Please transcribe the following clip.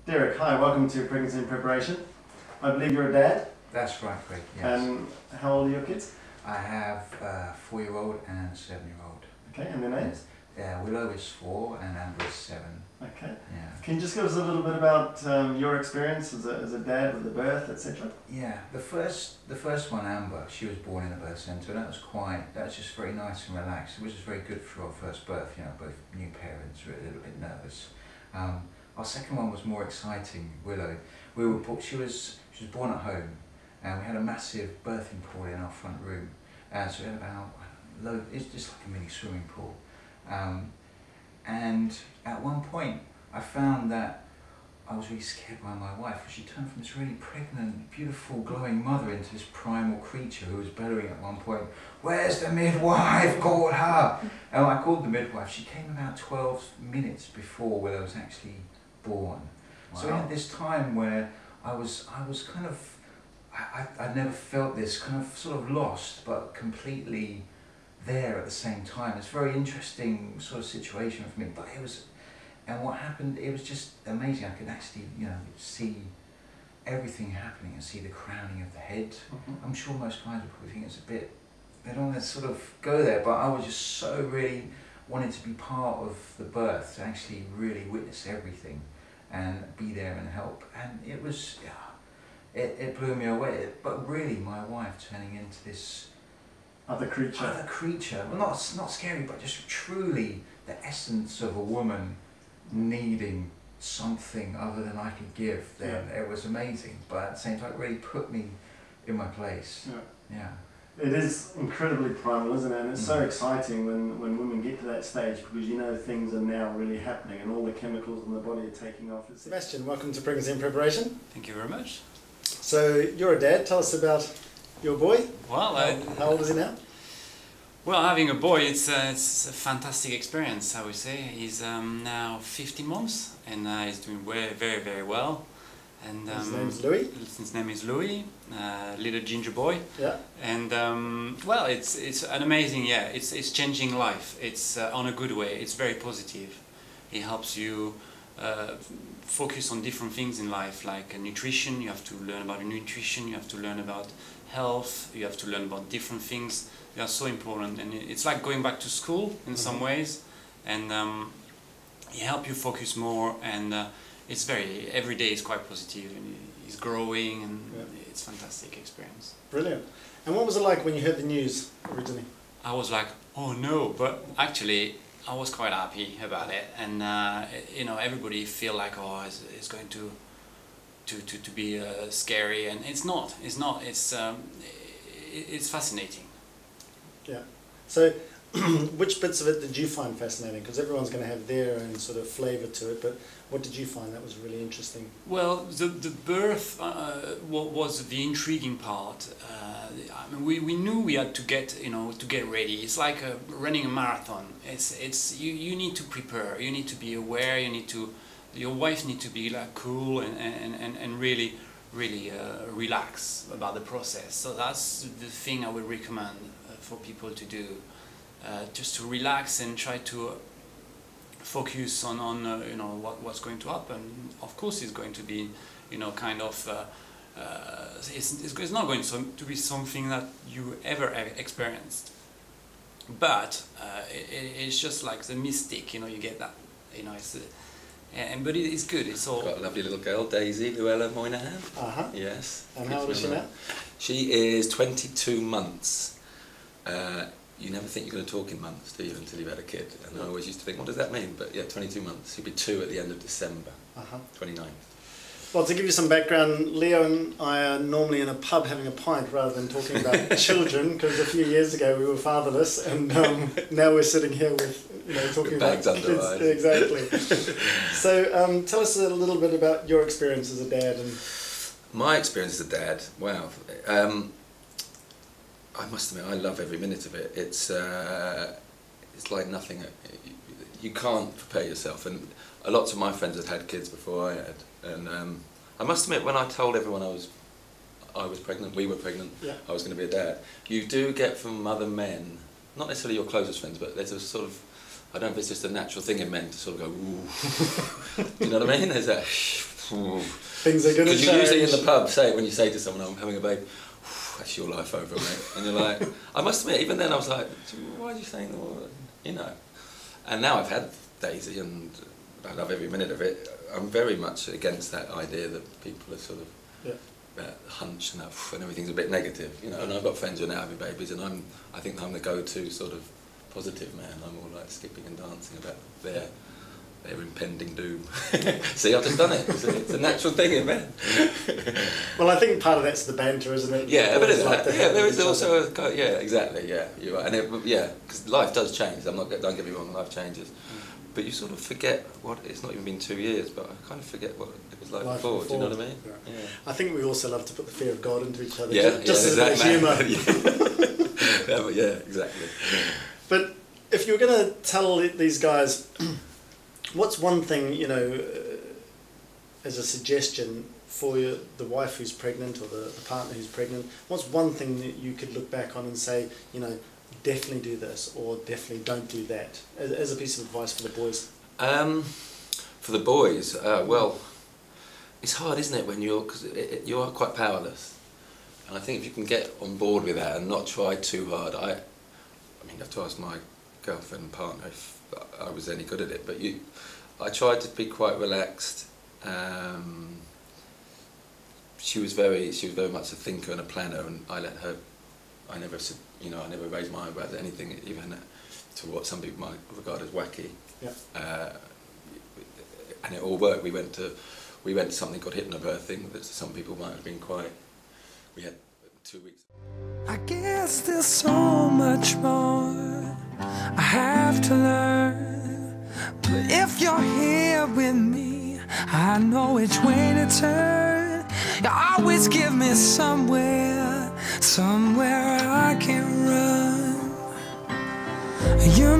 Derek, hi, welcome to Pregnancy in Preparation. I believe you're a dad. That's right, Greg, yes. And how old are your kids? I have a 4-year-old and a 7-year-old. Okay, and their names? Yeah, Willow is 4 and Amber is 7. Okay. Yeah. Can you just give us a little bit about your experience as a dad with the birth, etc.? Yeah, the first one, Amber, she was born in a birth centre, and that was just very nice and relaxed. It was just very good for our first birth, you know, both new parents were a little bit nervous. Our second one was more exciting, Willow. She was born at home, and we had a massive birthing pool in our front room. So we had it's just like a mini swimming pool. And at one point, I found that I was really scared by my wife, because she turned from this really pregnant, beautiful, glowing mother into this primal creature who was bellowing at one point, "Where's the midwife? Call her!" And I called the midwife. She came about 12 minutes before Willow was actually born. Wow. So we had this time where I was kind of, I'd never felt this, kind of sort of lost, but completely there at the same time. It's a very interesting sort of situation for me, but and what happened, it was just amazing. I could actually, you know, see everything happening and see the crowning of the head. Mm-hmm. I'm sure most guys would probably think it's a bit, they don't want to sort of go there, but I was just so really wanting to be part of the birth, to actually really witness everything and be there and help. And it was, yeah, it blew me away. But really, my wife turning into this other creature. Well, not scary, but just truly the essence of a woman needing something other than I could give. Then it was amazing, but at the same time, it really put me in my place. Yeah. It is incredibly primal, isn't it? And it's so exciting when women get to that stage, because you know things are now really happening and all the chemicals in the body are taking off. Sebastian, welcome to Pregnancy in Preparation. Thank you very much. So you're a dad. Tell us about your boy. Well, how old is he now? Well, having a boy, it's a fantastic experience, I would say. He's now 15 months, and he's doing very, very well. And his name's Louis. His name is Louis, little ginger boy. Yeah. And well, it's an amazing, it's changing life. It's on a good way. It's very positive. It helps you focus on different things in life, like nutrition. You have to learn about nutrition. You have to learn about health. You have to learn about different things. They are so important, and it's like going back to school in some ways. And it helps you focus more, and it's every day is quite positive, and he's growing, and it's a fantastic experience. Brilliant. And what was it like when you heard the news originally? I was like, oh no, but actually I was quite happy about it, and you know, everybody feel like, oh, it's going to be scary, and it's not. It's fascinating. Yeah. So which bits of it did you find fascinating? Because everyone's going to have their own sort of flavour to it, but what did you find that was really interesting? Well, the birth was the intriguing part. I mean, we knew we had to get ready. It's like running a marathon. You need to prepare. You need to be aware. Your wife need to be like cool and really relax about the process. So that's the thing I would recommend for people to do. Just to relax and try to focus on you know, what's going to happen. Of course, it's going to be, you know, kind of it's not going to be something that you ever experienced, but it's just like the mystic, you know. You get that, you know. But it's good. It's all. Got a lovely little girl, Daisy Llewellyn Moynihan. Yes. And how old is she now? She is 22 months. You never think you're going to talk in months, do you, until you've had a kid? And I always used to think, what does that mean? But yeah, 22 months. She'll be 2 at the end of December, 29th. Well, to give you some background, Leo and I are normally in a pub having a pint rather than talking about children, because a few years ago we were fatherless, and now we're sitting here with, you know, talking about kids. Exactly. So tell us a little bit about your experience as a dad. And my experience as a dad, wow. I must admit, I love every minute of it. It's like nothing. You can't prepare yourself. And lots of my friends had kids before I had. And I must admit, when I told everyone I was pregnant, we were pregnant, I was going to be a dad, you do get from other men, not necessarily your closest friends, but there's a sort of, I don't know if it's just a natural thing in men to sort of go, ooh. Do you know what I mean? There's a, Things are going to change. Because you usually in the pub say, when you say to someone, I'm having a baby, that's your life over, mate. And you're like, I must admit, even then I was like, why are you saying that? You know. And now I've had Daisy and I love every minute of it. I'm very much against that idea that people are sort of hunch and everything's a bit negative, you know. And I've got friends who are now having babies, and I think I'm the go-to sort of positive man. I'm all like skipping and dancing about their impending doom. See, I've just done it. It's a natural thing in men. Well, I think part of that's the banter, isn't it? Yeah, but there is also exactly. Yeah, you're right. And because life does change. Don't get me wrong, life changes. But you sort of forget it's not even been 2 years, but I kind of forget what it was like before. Do you know what I mean? Yeah. I think we also love to put the fear of God into each other, just as a bit of humour. Yeah, exactly. But if you're going to tell these guys, what's one thing, you know, as a suggestion for the wife who's pregnant or the partner who's pregnant, what's one thing that you could look back on and say, you know, definitely do this or definitely don't do that, as a piece of advice for the boys? For the boys, well, it's hard, isn't it, when because you are quite powerless. And I think if you can get on board with that and not try too hard, I mean, I have to ask my girlfriend and partner if I was any good at it, but I tried to be quite relaxed. She was very much a thinker and a planner, and I let her. I never raised my eyebrows at anything, even to what some people might regard as wacky. Yeah. And it all worked. We went to something called hypnobirthing that some people might have been quite. We had 2 weeks. I guess there's so much more I have to learn, but if you're here with me, I know which way to turn. You always give me somewhere I can run. You